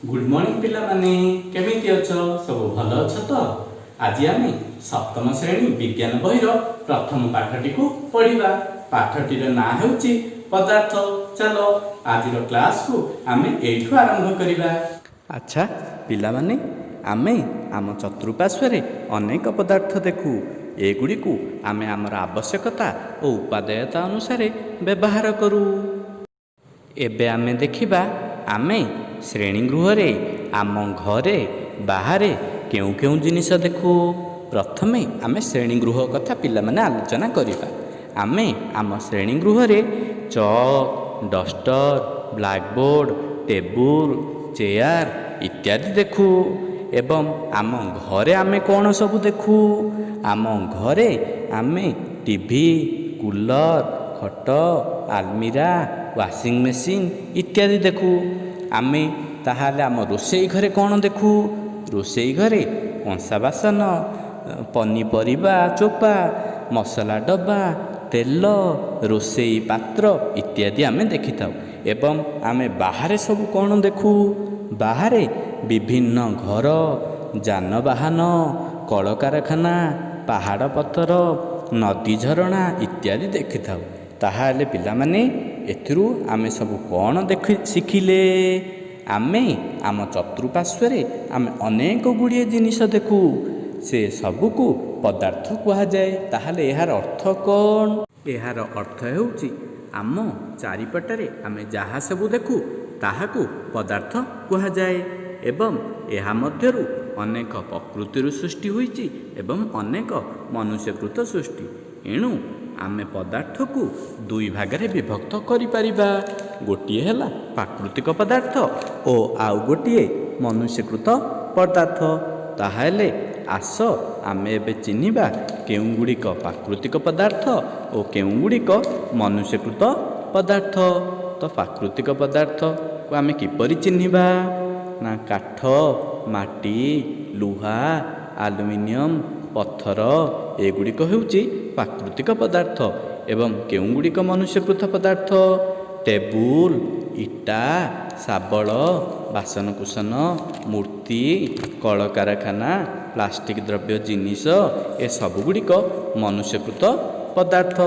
Good morning पिला माने केमिति अछ सब भल अछ तो आज आमे सप्तम श्रेणी विज्ञान बहिर प्रथम पाठटी को पढ़िबा। पाठटीर ना हेउची पदार्थ। चलो आज क्लास को आमे एठु आरंभ करिबा। अच्छा पिला माने आमे आम चतुर्पार्श्व अनेक पदार्थ देखू। एगुड़ी को आमे आमर आवश्यकता और उपादेयता अनुसार व्यवहार करू। एबे आमे देखिबा आमे श्रेणीगृह आम घरे बाहर केउ केउ जिनिस देखू। प्रथमे आमे श्रेणीगृह कथा पिला माने आलोचना करिबा। आमे आम श्रेणीगृह चक डस्टर ब्लैकबोर्ड टेबुल चेयर इत्यादि देखू। एवं आम घरे आमे कौन सब देखू? आम घरे आमे टीवी कूलर खट आलमीरा वाशिंग मेसीन इत्यादि देखू। आमे ताहाले आम रोषेई घरे कौन देखू? रोषेई घरे कंसा बासन पनीपरिबा चोपा मसला डब्बा तेल रोषेई पात्र इत्यादि आमे देखि थाउ। एवं आमे बाहरे सब कौन देखू? बाहरे विभिन्न घर जानवाहन कलकारखाना पहाड़ पत्थर नदी झरणा इत्यादि देखि थाउ। ताहाले पिला माने एथिरु आमे सब कौन देखि शिखिले? आमे आम चतुर्पार्श्व आमे अनेक गुड़िए जिनिस देखू। से सबको पदार्थ कहा जाए। ताहाले यार अर्थ कौन? यार अर्थ हेउची आम चारिपटरे आमे जहाँ सब देखू ताहाकू पदार्थ कहा जाए। एवं यह मध्यरु अनेक प्रकृतिर सृष्टि होईची एवं अनेक मनुष्यकृत सृष्टि। एणु आमे पदार्थ को दुई भागरे विभक्त करि परिबा। गोटिए हैला प्राकृतिक पदार्थ और आउ गोटिए मनुष्यकृत पदार्थ। ताहाले आस आमे एबे चिन्हिबा केउ गुड़िक प्राकृतिक पदार्थ और केउ गुड़िक मनुष्यकृत पदार्थ। तो प्राकृतिक पदार्थ को आमे किपरि चिन्हिबा? ना काठ माटी लुहा आलुमिनियम पत्थर एगुड़िक हेउची प्राकृतिक पदार्थ। एवं केउ गुड़िक मनुष्यकृत पदार्थ? टेबुल इटा शाबल बासनकुसन मूर्ति कलकारखाना प्लास्टिक द्रव्य जिनिस ए सब गुड़िक मनुष्यकृत पदार्थ।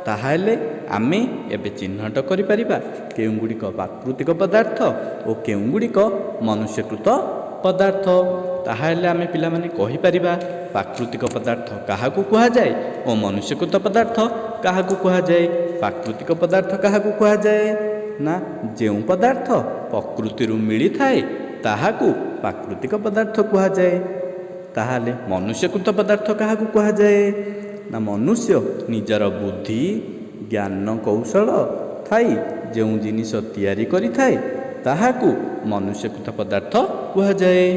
ताहाले आमे एबे चिन्हट करि परिबा केउ गुड़िक प्राकृतिक पदार्थ और केउ गुड़िक मनुष्यकृत पदार्थ। ताहाले आमे पिला माने कहि परिबा प्राकृतिक पदार्थ काहाकू कहा जाए और मनुष्यकृत पदार्थ काहाकू कहा जाए। प्राकृतिक पदार्थ काहाकू कहा जाए? ना जेउ पदार्थ प्रकृतिरु मिली थाए ताहाकू प्राकृतिक पदार्थ कहा जाए। ताहाले मनुष्यकृत पदार्थ काहाकू कहा जाए? ना मनुष्य निजर बुद्धि ज्ञान कौशल थाई जेउ जिनिस तैयारी करि थाए ताहाकू मनुष्यकृत पदार्थ कहा जाए।